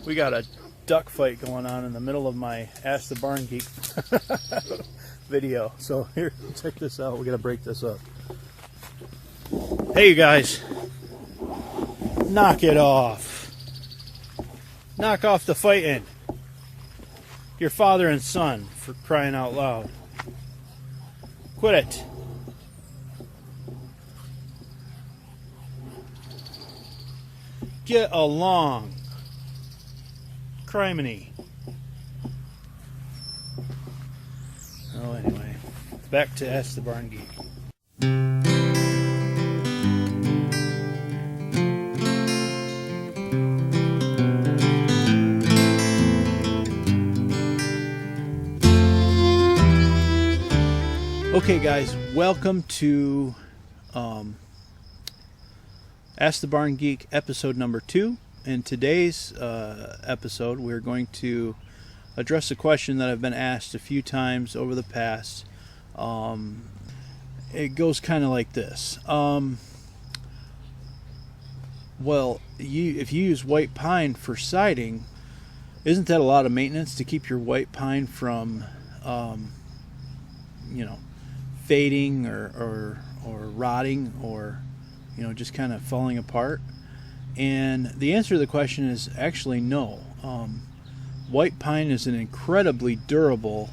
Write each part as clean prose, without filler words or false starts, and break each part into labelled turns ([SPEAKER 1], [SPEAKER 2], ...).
[SPEAKER 1] We got a duck fight going on in the middle of my Ask the Barn Geek video. So here, check this out. We gotta break this up. Hey you guys, knock it off. Knock off the fighting. Your father and son, for crying out loud. Quit it. Get along. Criminy. Oh, anyway, back to Ask the Barn Geek. Okay, guys, welcome to Ask the Barn Geek episode number 2. In today's episode, we're going to address a question that I've been asked a few times over the past. It goes kind of like this. Well, if you use white pine for siding, isn't that a lot of maintenance to keep your white pine from, fading or rotting or, just kind of falling apart? And the answer to the question is actually no. White pine is an incredibly durable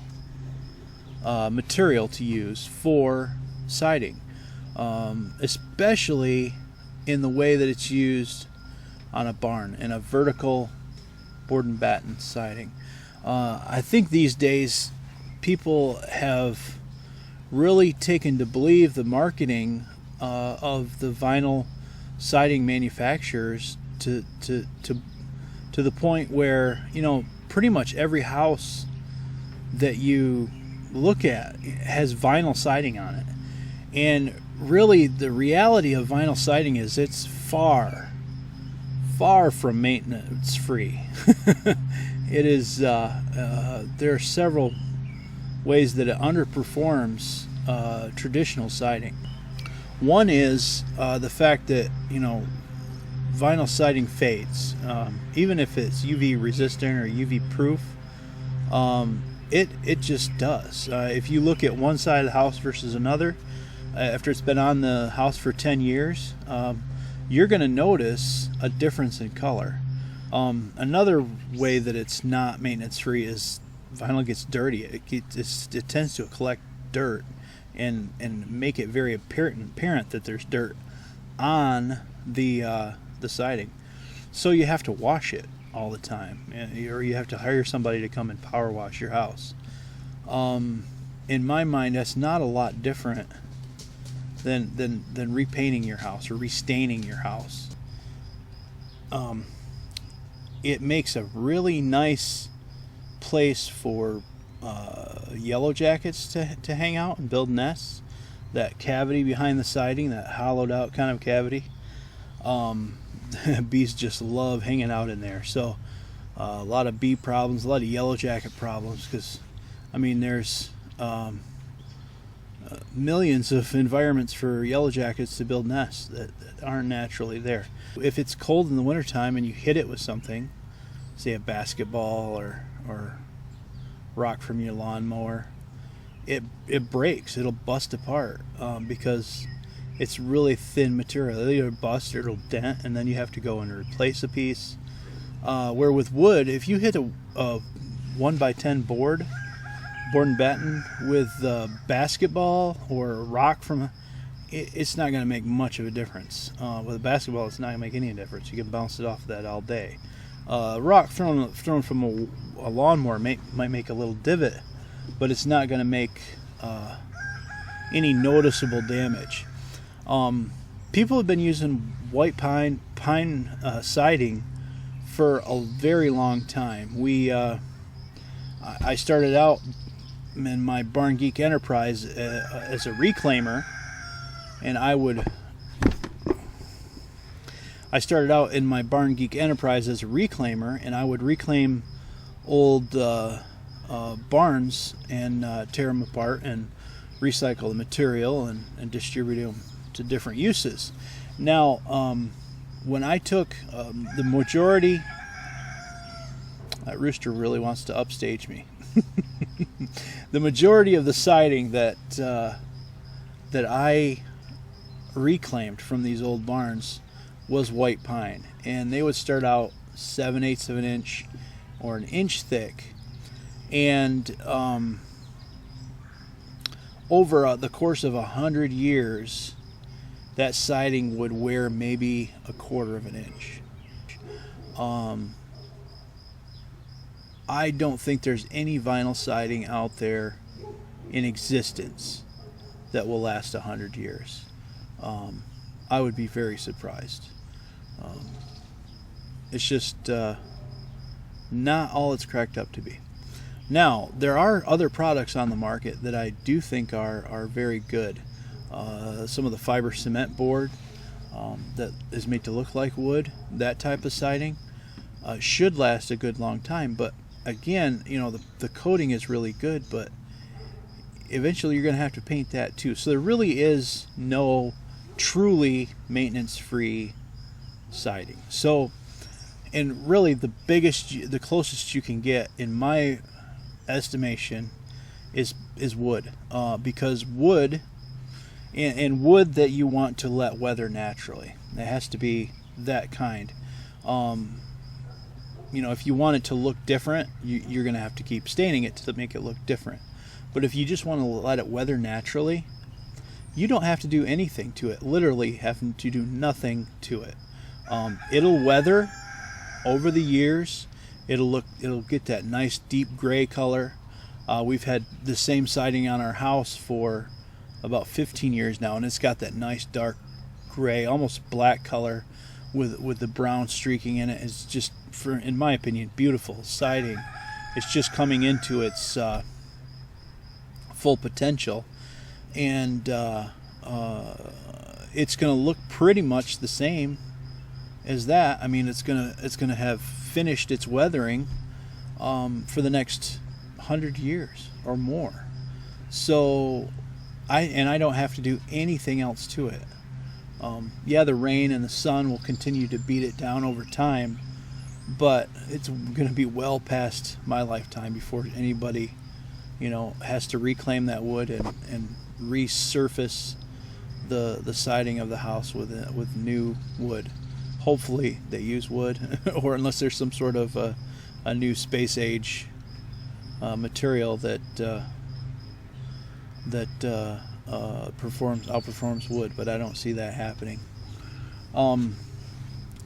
[SPEAKER 1] material to use for siding, especially in the way that it's used on a barn in a vertical board and batten siding. I think these days people have really taken to believe the marketing of the vinyl siding manufacturers to the point where pretty much every house that you look at has vinyl siding on it. And really the reality of vinyl siding is it's far from maintenance free. It is there are several ways that it underperforms traditional siding. One is the fact that vinyl siding fades, even if it's UV resistant or UV proof. It just does. If you look at one side of the house versus another, after it's been on the house for 10 years, you're going to notice a difference in color. Another way that it's not maintenance free is vinyl gets dirty. It tends to collect dirt and make it very apparent that there's dirt on the siding. So you have to wash it all the time, or you have to hire somebody to come and power wash your house. In my mind, that's not a lot different than repainting your house or restaining your house. It makes a really nice place for Yellowjackets to hang out and build nests. That cavity behind the siding, that hollowed out kind of cavity, bees just love hanging out in there. So a lot of bee problems, a lot of yellowjacket problems, because there's millions of environments for yellowjackets to build nests that aren't naturally there. If it's cold in the wintertime and you hit it with something, say a basketball or rock from your lawnmower, it breaks. It'll bust apart because it's really thin material. It'll either bust or it'll dent, and then you have to go and replace a piece. Where with wood, if you hit a 1x10 board and batten with a basketball or a rock it's not going to make much of a difference. With a basketball, it's not going to make any difference. You can bounce it off of that all day. Rock thrown from a lawnmower might make a little divot, but it's not going to make any noticeable damage. People have been using white pine siding for a very long time. I started out in my Barn Geek enterprise as a reclaimer, and I started out in my Barn Geek enterprise as a reclaimer, and I would reclaim old barns and tear them apart and recycle the material and distribute them to different uses. Now, when I took the majority, that rooster really wants to upstage me. The majority of the siding that I reclaimed from these old barns was white pine, and they would start out 7/8 of an inch or an inch thick, and over the course of 100 years, that siding would wear maybe 1/4 of an inch. I don't think there's any vinyl siding out there in existence that will last 100 years. I would be very surprised. It's just not all it's cracked up to be. Now, there are other products on the market that I do think are very good. Some of the fiber cement board that is made to look like wood, that type of siding, should last a good long time. But again, the coating is really good, but eventually you're going to have to paint that too. So there really is no truly maintenance-free siding. So, and really the closest you can get, in my estimation, is wood, because wood, and wood that you want to let weather naturally. It has to be that kind. If you want it to look different, you're going to have to keep staining it to make it look different. But if you just want to let it weather naturally, you don't have to do anything to it. Literally having to do nothing to it. It'll weather over the years. It'll get that nice deep gray color. We've had the same siding on our house for about 15 years now, and it's got that nice dark gray, almost black color with the brown streaking in it. It's just, in my opinion, beautiful siding. It's just coming into its full potential, and it's going to look pretty much the same as that. I mean, it's gonna have finished its weathering for the next 100 years or more. So I don't have to do anything else to it. The rain and the sun will continue to beat it down over time, but it's going to be well past my lifetime before anybody, has to reclaim that wood and resurface the siding of the house with new wood. Hopefully they use wood, or unless there's some sort of a new space age material that outperforms wood, but I don't see that happening.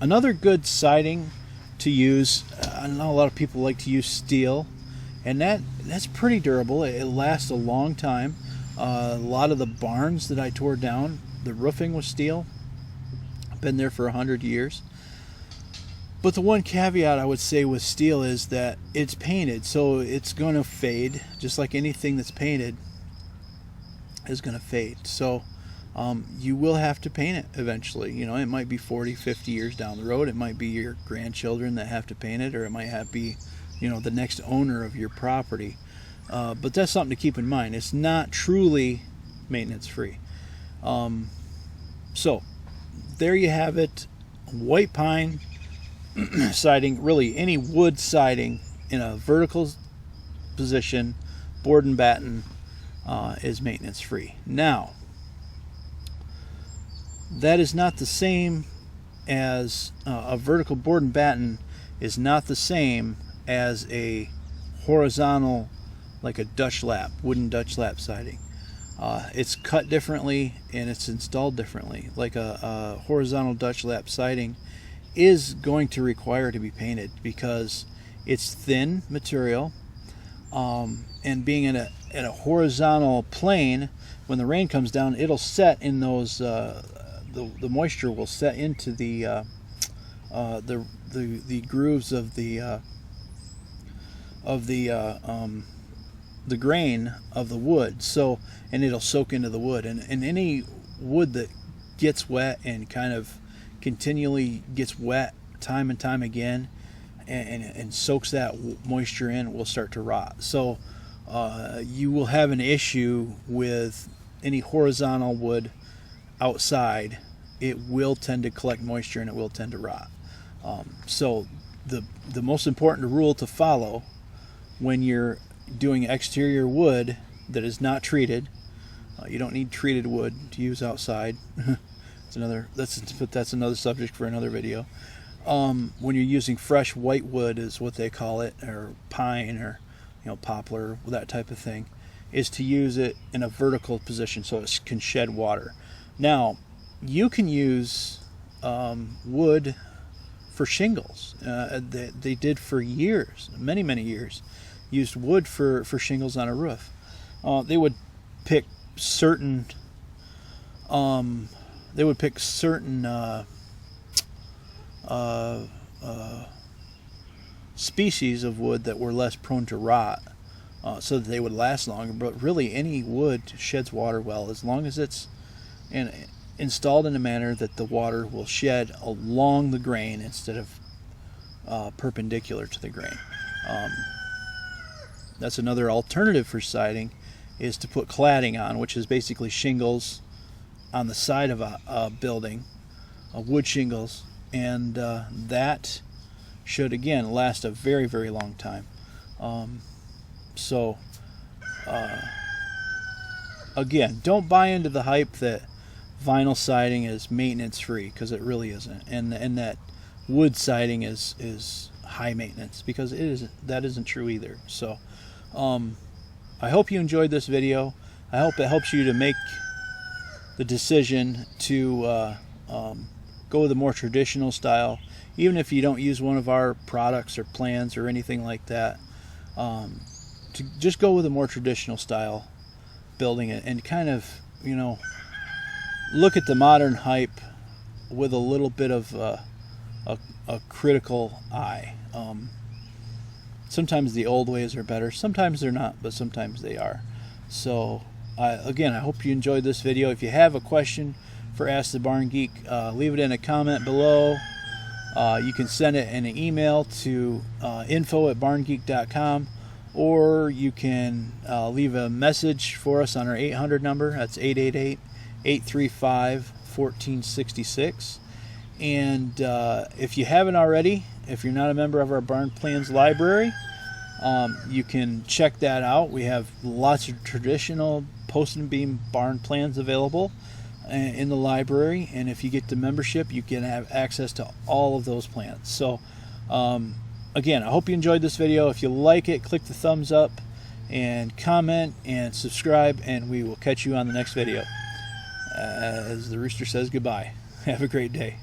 [SPEAKER 1] Another good siding to use, I know a lot of people like to use steel, and that's pretty durable. It lasts a long time. A lot of the barns that I tore down, the roofing was steel. Been there for 100 years. But the one caveat I would say with steel is that it's painted, so it's going to fade, just like anything that's painted is going to fade. So you will have to paint it eventually. It might be 40, 50 years down the road. It might be your grandchildren that have to paint it, or it might be the next owner of your property. But that's something to keep in mind. It's not truly maintenance free. So there you have it. White pine siding, really any wood siding in a vertical position, board and batten, is maintenance free. Now, that is not the same as a vertical board and batten is not the same as a horizontal, like a Dutch lap, wooden Dutch lap siding. It's cut differently and it's installed differently. Like a horizontal Dutch lap siding is going to require to be painted because it's thin material, and being in a horizontal plane, when the rain comes down, it'll set in those. The moisture will set into the grooves of the grain of the wood. So, and it'll soak into the wood, and any wood that gets wet and kind of continually gets wet time and time again and soaks that moisture in will start to rot. So you will have an issue with any horizontal wood outside it will tend to collect moisture and it will tend to rot. So the most important rule to follow when you're doing exterior wood that is not treated, you don't need treated wood to use outside. That's another subject for another video. When you're using fresh white wood, is what they call it, or pine, or poplar, that type of thing, is to use it in a vertical position so it can shed water. Now, you can use wood for shingles. They did for years, many years, used wood for shingles on a roof. They would pick certain species of wood that were less prone to rot, so that they would last longer. But really, any wood sheds water well as long as it's installed in a manner that the water will shed along the grain instead of perpendicular to the grain. That's another alternative for siding, is to put cladding on, which is basically shingles on the side of a building, wood shingles, and that should again last a very long time. Again, don't buy into the hype that vinyl siding is maintenance free, because it really isn't, and that wood siding is high maintenance, because that isn't true either. So I hope you enjoyed this video. I hope it helps you to make the decision to go with a more traditional style, even if you don't use one of our products or plans or anything like that. To just go with a more traditional style building it, and kind of look at the modern hype with a little bit of a critical eye. Sometimes the old ways are better, sometimes they're not, but sometimes they are. So again, I hope you enjoyed this video. If you have a question for Ask the Barn Geek, leave it in a comment below. You can send it in an email to info@barngeek.com, or you can leave a message for us on our 800 number. That's 888-835-1466. And if you haven't already, if you're not a member of our Barn Plans library, you can check that out. We have lots of traditional post and beam barn plans available in the library, and if you get the membership, you can have access to all of those plans. So again, I hope you enjoyed this video. If you like it, click the thumbs up and comment and subscribe, and we will catch you on the next video. As the rooster says goodbye. Have a great day.